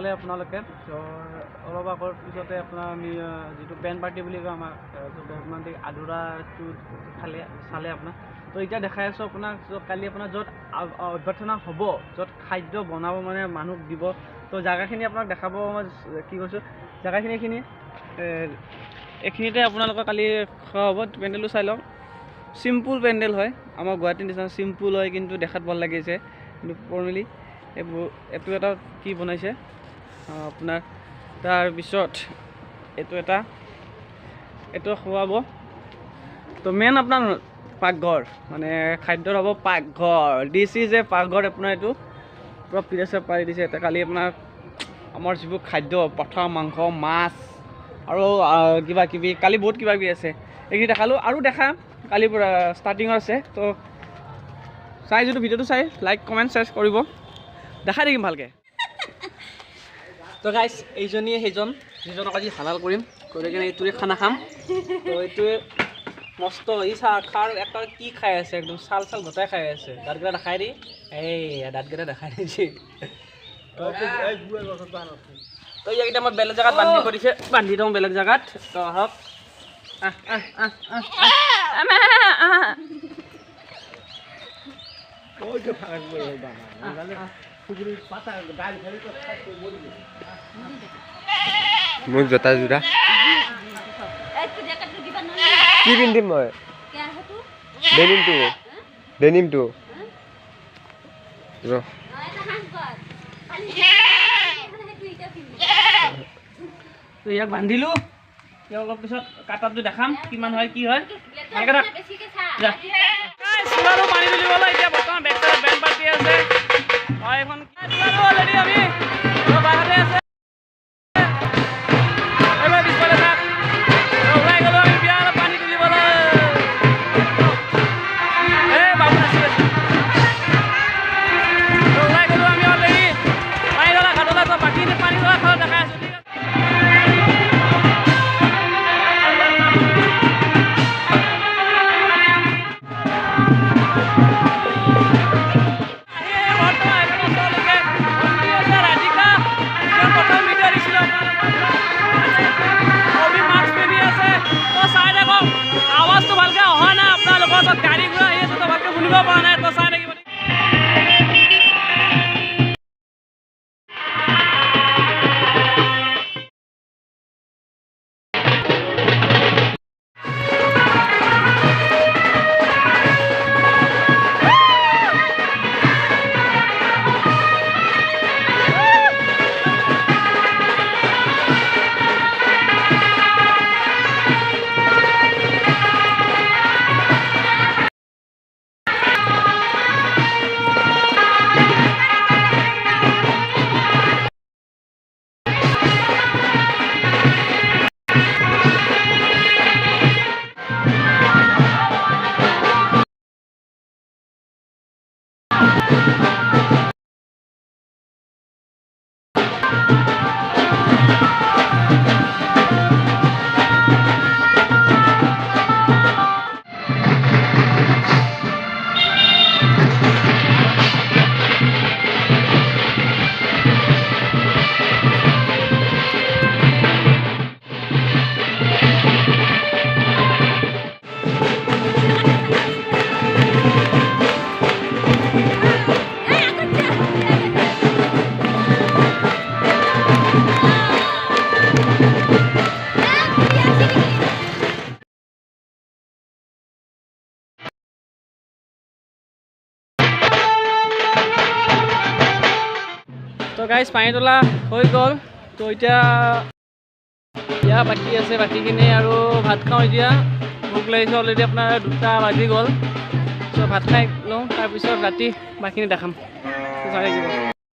পালে আপোনালোকে অলপ আগৰ পিছতে আপোনাৰ আমি যিটো পেন পাৰ্টি বুলি কওঁ আমাক অকণমান আধৰুৱাটো চালে আপোনাৰ তো এতিয়া দেখাই আছোঁ আপোনাক কালি আপোনাৰ য'ত অভ্যৰ্থনা হ'ব য'ত খাদ্য বনাব মানে মানুহ দিব তো জেগাখিনি আপোনাক দেখাব মই কি কৈছোঁ জেগাখিনি এইখিনিতে আপোনালোকৰ কালি খোৱা হ'ব পেণ্ডেলটো চাই লওক চিম্পুল পেণ্ডেল হয় আমাৰ গুৱাহাটীৰ নিচিনা চিম্পুল হয় কিন্তু দেখাত ভাল লাগিছে কিন্তু ফৰ্মেলি এইটো এটা কি বনাইছে আপোনাৰ তাৰপিছত এইটো খুৱাব তো মেইন আপোনাৰ পাকঘৰ মানে খাদ্যৰ হ'ব পাকঘৰ দিছ ইজ এ পাকঘৰ আপোনাৰ এইটো পূৰা পিৰাছে পাৰি দিছে এতিয়া কালি আপোনাৰ আমাৰ যিবোৰ খাদ্য পঠা মাংস মাছ আৰু কিবা কিবি কালি বহুত কিবা কিবি আছে এইখিনি দেখালোঁ আৰু দেখাম কালিৰ পৰা ষ্টাৰ্টিঙৰ আছে তো চাই যদি ভিডিঅ'টো চাই লাইক কমেণ্ট শ্বেয়াৰ কৰিব দেখাই থাকিম ভালকৈ তো গাইছ এইজনীয়ে সেইজন যিজনক আজি হালাল কৰিম কৰি কিনে এইটোৰে খানা খাম তো এইটোৱে মস্ত ই খাৰ এটা কি খাই আছে একদম চাল গোটাই খাই আছে দাঁতকেইটা দেখাই দি দাঁতকেইটা দেখাই দিছে তো ইয়াক এতিয়া মই বেলেগ জেগাত বান্ধি থওঁ বেলেগ জেগাত তো আহক মোৰ জোতা জোৰা কি পিন্ধিম মই ডেনিমটো ইয়াক বান্ধিলোঁ অলপ পিছত কাটাটো দেখাম কিমান হয় কি হয় পানী তুলিবলৈ এতিয়া বৰ্তমান বেক চাইডত বেণ্ড পাৰ্টি আছে এখন অলৰেডি আমি বাহিৰতে আছে পিছফালে থাক ওলাই গ'লোঁ আমি বিয়া অলপ পানী তুলিবলৈ বাবু নাচি আছে ওলাই গ'লোঁ আমি অলৰেডি পানী ধৰা ঘাটলৈ বাকী পানী ধৰা খাওঁ দেখাই আছোঁ আৱাজটো ভালকৈ অহা নাই আপোনালোকৰ তাত গাড়ী ঘোঁৰা আহি আছে তো ভালকৈ শুনিব পৰা নাই তো চাই থাকিব তো গাইজ পানী তোলা হৈ গ'ল তো এতিয়া বাকী আছে বাকীখিনি আৰু ভাত খাওঁ এতিয়া ভোক লাগিছে অলৰেডি আপোনাৰ 2টা বাজি গ'ল তো ভাত খাই লওঁ তাৰপিছত ৰাতি বাকীখিনি দেখাম চাই থাকিব